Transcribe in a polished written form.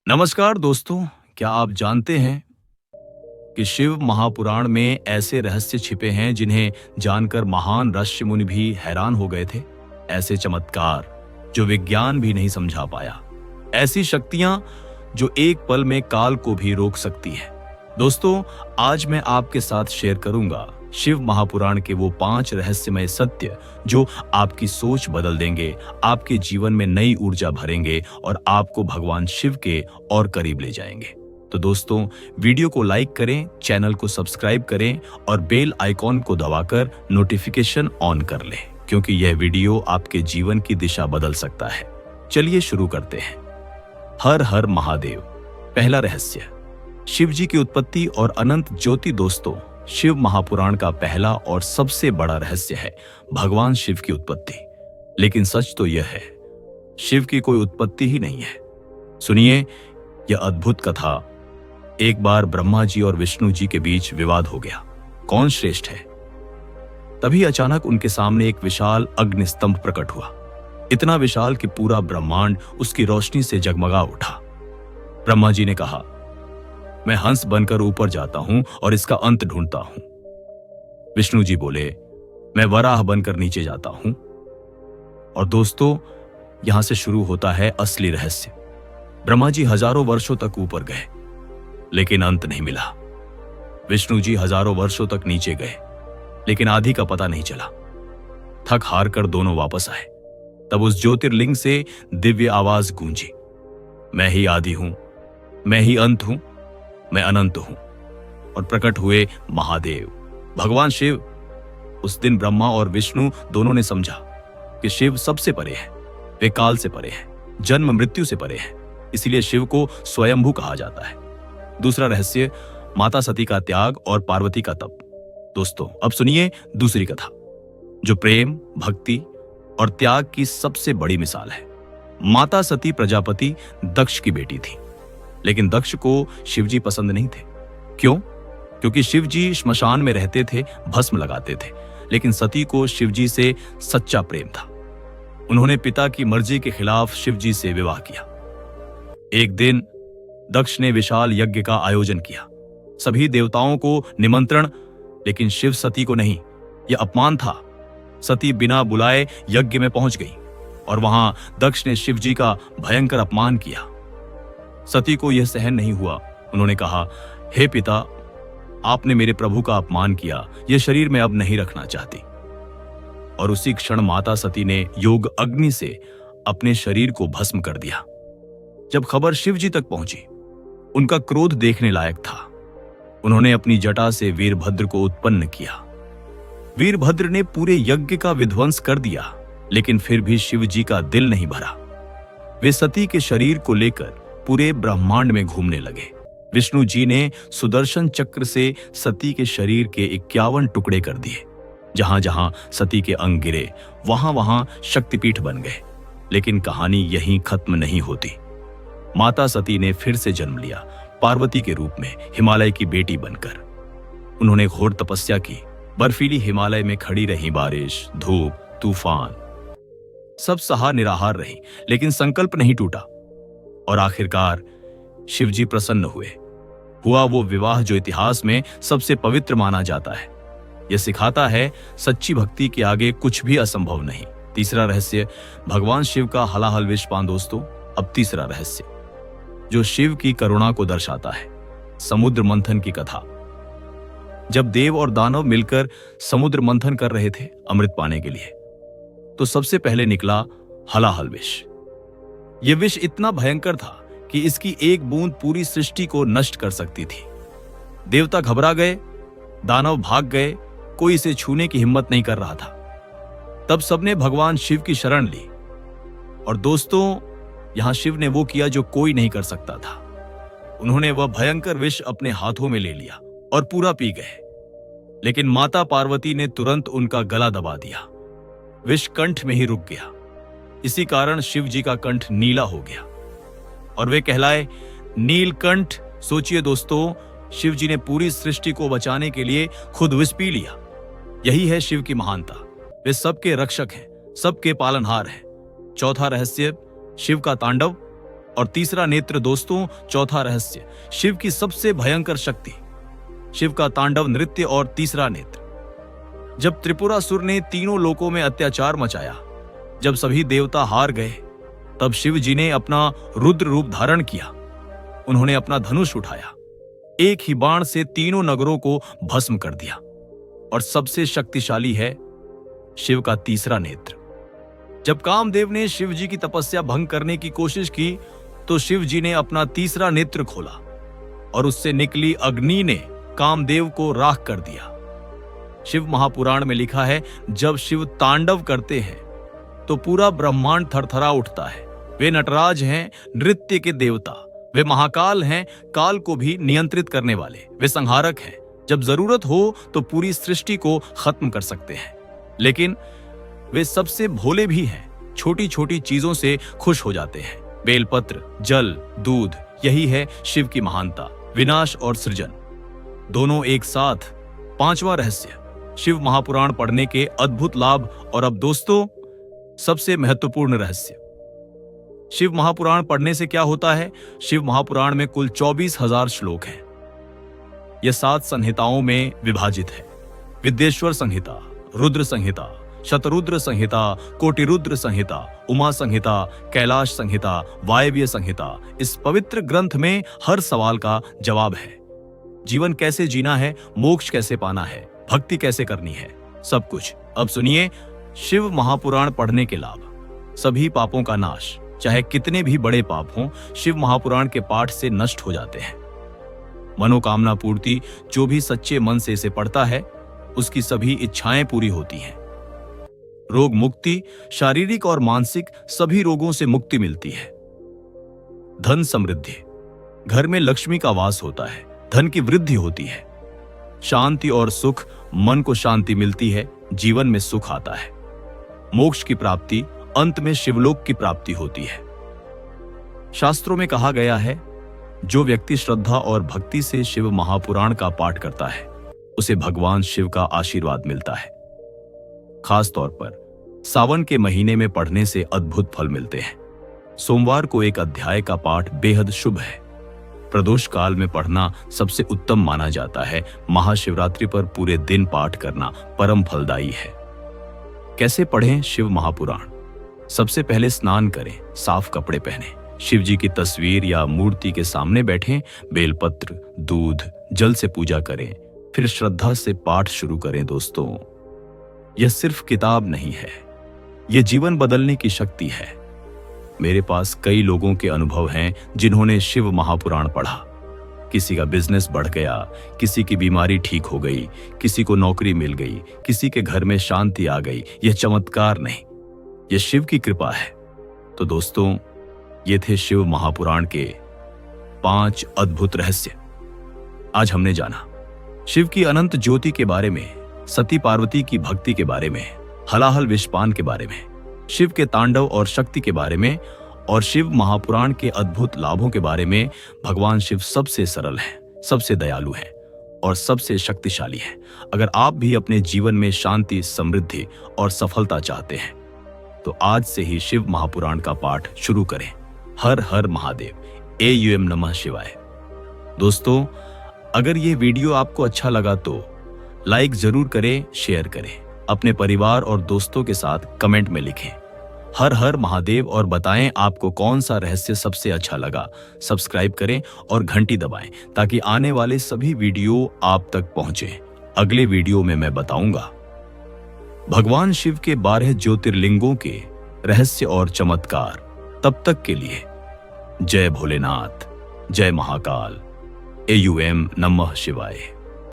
नमस्कार दोस्तों, क्या आप जानते हैं कि शिव महापुराण में ऐसे रहस्य छिपे हैं जिन्हें जानकर महान ऋषि मुनि भी हैरान हो गए थे। ऐसे चमत्कार जो विज्ञान भी नहीं समझा पाया, ऐसी शक्तियां जो एक पल में काल को भी रोक सकती हैं। दोस्तों, आज मैं आपके साथ शेयर करूंगा शिव महापुराण के वो 5 रहस्यमय सत्य जो आपकी सोच बदल देंगे, आपके जीवन में नई ऊर्जा भरेंगे और आपको भगवान शिव के और करीब ले जाएंगे। तो दोस्तों, वीडियो को लाइक करें, चैनल को सब्सक्राइब करें और बेल आइकॉन को दबाकर नोटिफिकेशन ऑन कर लें, क्योंकि यह वीडियो आपके जीवन की दिशा बदल सकता है। चलिए शुरू करते हैं। हर हर महादेव। पहला रहस्य, शिव जी की उत्पत्ति और अनंत ज्योति। दोस्तों, शिव महापुराण का पहला और सबसे बड़ा रहस्य है भगवान शिव की उत्पत्ति। लेकिन सच तो यह है, शिव की कोई उत्पत्ति ही नहीं है। सुनिए यह अद्भुत कथा। एक बार ब्रह्मा जी और विष्णु जी के बीच विवाद हो गया, कौन श्रेष्ठ है। तभी अचानक उनके सामने एक विशाल अग्निस्तंभ प्रकट हुआ, इतना विशाल कि पूरा ब्रह्मांड उसकी रोशनी से जगमगा उठा। ब्रह्मा जी ने कहा, मैं हंस बनकर ऊपर जाता हूं और इसका अंत ढूंढता हूं। विष्णु जी बोले, मैं वराह बनकर नीचे जाता हूं। और दोस्तों, यहां से शुरू होता है असली रहस्य। ब्रह्मा जी हजारों वर्षों तक ऊपर गए, लेकिन अंत नहीं मिला। विष्णु जी हजारों वर्षों तक नीचे गए, लेकिन आदि का पता नहीं चला। थक हार कर दोनों वापस आए। तब उस ज्योतिर्लिंग से दिव्य आवाज गूंजी, मैं ही आदि हूं, मैं ही अंत हूं, मैं अनंत हूं। और प्रकट हुए महादेव, भगवान शिव। उस दिन ब्रह्मा और विष्णु दोनों ने समझा कि शिव सबसे परे है, वे काल से परे हैं, जन्म मृत्यु से परे हैं। इसीलिए शिव को स्वयंभू कहा जाता है। दूसरा रहस्य, माता सती का त्याग और पार्वती का तप। दोस्तों, अब सुनिए दूसरी कथा, जो प्रेम, भक्ति और त्याग की सबसे बड़ी मिसाल है। माता सती प्रजापति दक्ष की बेटी थी, लेकिन दक्ष को शिवजी पसंद नहीं थे। क्यों? क्योंकि शिवजी श्मशान में रहते थे, भस्म लगाते थे। लेकिन सती को शिवजी से सच्चा प्रेम था। उन्होंने पिता की मर्जी के खिलाफ शिवजी से विवाह किया। एक दिन दक्ष ने विशाल यज्ञ का आयोजन किया, सभी देवताओं को निमंत्रण, लेकिन शिव सती को नहीं। यह अपमान था। सती बिना बुलाए यज्ञ में पहुंच गई और वहां दक्ष ने शिवजी का भयंकर अपमान किया। सती को यह सहन नहीं हुआ। उन्होंने कहा, हे पिता, आपने मेरे प्रभु का अपमान किया, यह शरीर में अब नहीं रखना चाहती। और उसी क्षण माता सती ने योग अग्नि से अपने शरीर को भस्म कर दिया। जब खबर शिव जी तक पहुंची, उनका क्रोध देखने लायक था। उन्होंने अपनी जटा से वीरभद्र को उत्पन्न किया। वीरभद्र ने पूरे यज्ञ का विध्वंस कर दिया, लेकिन फिर भी शिव जी का दिल नहीं भरा। वे सती के शरीर को लेकर पूरे ब्रह्मांड में घूमने लगे। विष्णु जी ने सुदर्शन चक्र से सती के शरीर के 51 टुकड़े कर दिए। जहां जहां सती के अंग गिरे, वहां वहां शक्तिपीठ बन गए। लेकिन कहानी यहीं खत्म नहीं होती। माता सती ने फिर से जन्म लिया, पार्वती के रूप में, हिमालय की बेटी बनकर। उन्होंने घोर तपस्या की। बर्फीली हिमालय में खड़ी रही बारिश, धूप, तूफान, सब सहा निराहार रही, लेकिन संकल्प नहीं टूटा। और आखिरकार शिवजी प्रसन्न हुए। हुआ वो विवाह जो इतिहास में सबसे पवित्र माना जाता है। यह सिखाता है, सच्ची भक्ति के आगे कुछ भी असंभव नहीं। तीसरा रहस्य, भगवान शिव का हलाहल विषपान। दोस्तों, अब तीसरा रहस्य जो शिव की करुणा को दर्शाता है, समुद्र मंथन की कथा। जब देव और दानव मिलकर समुद्र मंथन कर रहे थे अमृत पाने के लिए, तो सबसे पहले निकला हलाहल विष। यह विष इतना भयंकर था कि इसकी एक बूंद पूरी सृष्टि को नष्ट कर सकती थी। देवता घबरा गए, दानव भाग गए, कोई इसे छूने की हिम्मत नहीं कर रहा था। तब सबने भगवान शिव की शरण ली। और दोस्तों, यहां शिव ने वो किया जो कोई नहीं कर सकता था। उन्होंने वह भयंकर विष अपने हाथों में ले लिया और पूरा पी गए। लेकिन माता पार्वती ने तुरंत उनका गला दबा दिया। विष कंठ में ही रुक गया। इसी कारण शिव जी का कंठ नीला हो गया और वे कहलाए नीलकंठ। सोचिए दोस्तों, शिव जी ने पूरी सृष्टि को बचाने के लिए खुद विष पी लिया। यही है शिव की महानता। वे सबके रक्षक हैं, सबके पालनहार हैं। चौथा रहस्य, शिव का तांडव। और तीसरा नेत्र दोस्तों, चौथा रहस्य, शिव की सबसे भयंकर शक्ति, शिव का तांडव नृत्य और तीसरा नेत्र। जब त्रिपुरासुर ने तीनों लोकों में अत्याचार मचाया, जब सभी देवता हार गए, तब शिव जी ने अपना रुद्र रूप धारण किया। उन्होंने अपना धनुष उठाया, एक ही बाण से तीनों नगरों को भस्म कर दिया। और सबसे शक्तिशाली है शिव का तीसरा नेत्र। जब कामदेव ने शिव जी की तपस्या भंग करने की कोशिश की, तो शिव जी ने अपना तीसरा नेत्र खोला और उससे निकली अग्नि ने कामदेव को राख कर दिया। शिव महापुराण में लिखा है, जब शिव तांडव करते हैं तो पूरा ब्रह्मांड थरथरा उठता है। वे नटराज हैं, नृत्य के देवता। वे महाकाल हैं, काल को भी नियंत्रित करने वाले। वे संहारक हैं, जब जरूरत हो तो पूरी सृष्टि को खत्म कर सकते हैं। लेकिन वे सबसे भोले भी हैं, छोटी छोटी चीजों से खुश हो जाते हैं। बेलपत्र, जल, दूध, यही है शिव की महानता, विनाश और सृजन दोनों एक साथ। पांचवा रहस्य, शिव महापुराण पढ़ने के अद्भुत लाभ। और अब दोस्तों, सबसे महत्वपूर्ण रहस्य, शिव महापुराण पढ़ने से क्या होता है। शिव महापुराण में कुल 24,000 श्लोक हैं। यह 7 संहिताओं में विभाजित है। विद्येश्वर संहिता, रुद्र संहिता, शतरुद्र संहिता, कोटिरुद्र संहिता, उमा संहिता, कैलाश संहिता, वायव्य संहिता। इस पवित्र ग्रंथ में हर सवाल का जवाब है। जीवन कैसे जीना है, मोक्ष कैसे पाना है, भक्ति कैसे करनी है, सब कुछ। अब सुनिए शिव महापुराण पढ़ने के लाभ। सभी पापों का नाश, चाहे कितने भी बड़े पाप हों, शिव महापुराण के पाठ से नष्ट हो जाते हैं। मनोकामना पूर्ति, जो भी सच्चे मन से इसे पढ़ता है उसकी सभी इच्छाएं पूरी होती हैं। रोग मुक्ति, शारीरिक और मानसिक सभी रोगों से मुक्ति मिलती है। धन समृद्धि, घर में लक्ष्मी का वास होता है, धन की वृद्धि होती है। शांति और सुख, मन को शांति मिलती है, जीवन में सुख आता है। मोक्ष की प्राप्ति, अंत में शिवलोक की प्राप्ति होती है। शास्त्रों में कहा गया है, जो व्यक्ति श्रद्धा और भक्ति से शिव महापुराण का पाठ करता है उसे भगवान शिव का आशीर्वाद मिलता है। खास तौर पर सावन के महीने में पढ़ने से अद्भुत फल मिलते हैं। सोमवार को एक अध्याय का पाठ बेहद शुभ है। प्रदोष काल में पढ़ना सबसे उत्तम माना जाता है। महाशिवरात्रि पर पूरे दिन पाठ करना परम फलदायी है। कैसे पढ़ें शिव महापुराण? सबसे पहले स्नान करें, साफ कपड़े पहनें, शिव जी की तस्वीर या मूर्ति के सामने बैठें, बेलपत्र, दूध, जल से पूजा करें, फिर श्रद्धा से पाठ शुरू करें। दोस्तों, यह सिर्फ किताब नहीं है, यह जीवन बदलने की शक्ति है। मेरे पास कई लोगों के अनुभव हैं जिन्होंने शिव महापुराण पढ़ा। किसी का बिजनेस बढ़ गया, किसी की बीमारी ठीक हो गई, किसी को नौकरी मिल गई, किसी के घर में शांति आ गई। यह चमत्कार नहीं, यह शिव की कृपा है। तो दोस्तों, ये थे शिव महापुराण के 5 अद्भुत रहस्य। आज हमने जाना शिव की अनंत ज्योति के बारे में, सती पार्वती की भक्ति के बारे में, हलाहल विषपान के बारे में, शिव के तांडव और शक्ति के बारे में, और शिव महापुराण के अद्भुत लाभों के बारे में। भगवान शिव सबसे सरल है, सबसे दयालु है और सबसे शक्तिशाली है। अगर आप भी अपने जीवन में शांति, समृद्धि और सफलता चाहते हैं तो आज से ही शिव महापुराण का पाठ शुरू करें। हर हर महादेव, AUM नमः शिवाय। दोस्तों, अगर ये वीडियो आपको अच्छा लगा तो लाइक जरूर करें, शेयर करें, अपने परिवार और दोस्तों के साथ कमेंट में लिखें हर हर महादेव और बताएं आपको कौन सा रहस्य सबसे अच्छा लगा। सब्सक्राइब करें और घंटी दबाएं ताकि आने वाले सभी वीडियो आप तक पहुंचे। अगले वीडियो में मैं बताऊंगा भगवान शिव के 12 ज्योतिर्लिंगों के रहस्य और चमत्कार। तब तक के लिए जय भोलेनाथ, जय महाकाल, AUM नमः शिवाय।